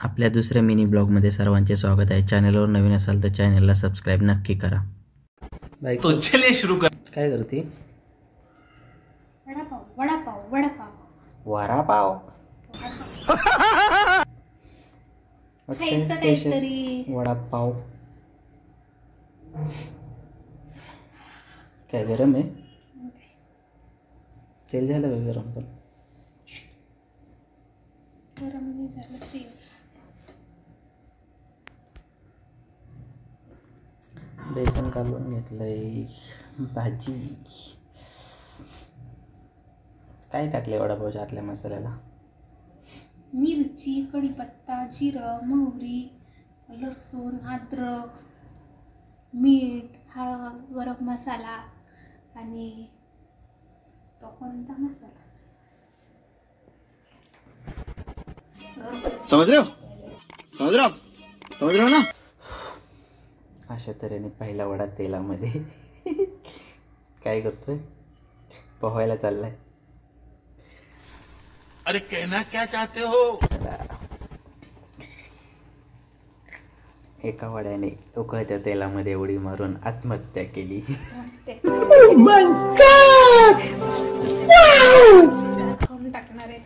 आपल्या दुसऱ्या मिनी ब्लॉगमध्ये सर्वांचे स्वागत आहे. चॅनलवर नवीन असाल तर चॅनलला सबस्क्राईब नक्की करा. तो चलिए शुरू कर. काय करते? वडापाव वडापाव वडापाव वडापाव. खायचं काहीतरी. वडापाव काय गरम आहे? तेल झालं का गरम? पण गरम नाही झालं ते. बेसन काढून घेतलंय. भाजी काय टाकले वडापावच्या आतल्या मसाल्याला? मिरची, कढीपत्ता, जिरं, मोहरी, लसूण, अद्रक, मीठ, हळद, गरम मसाला आणि तो कोणता मसाला समझ रहे हो ना. अशा तऱ्हेने पहिला वडा तेलामध्ये. काय करतोय? पोहायला चाललाय. अरे कहना क्या चाहते हो? एका वड्याने उकळत्या तेलामध्ये उडी मारून आत्महत्या केली. खाऊन टाकणार आहे.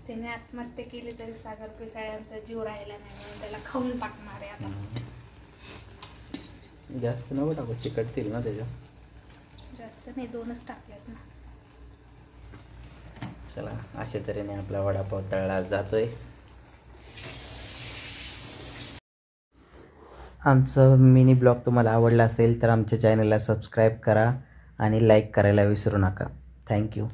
त्याने आत्महत्या केली तरी सागर पिसाळ्यांचा जीव राहिला नाही म्हणून त्याला खाऊन टाकणार आहे आता. जास्त नको टाकू, चिकटतील ना त्याच्या. जास्त नाही, 2च टाकलेत ना. चला, अशा तऱ्हेने आपला वडापाव तळला जातोय. आमचं मिनी ब्लॉग तुम्हाला आवडला असेल तर आमच्या चॅनलला सबस्क्राईब करा आणि लाईक करायला विसरू नका. थँक्यू.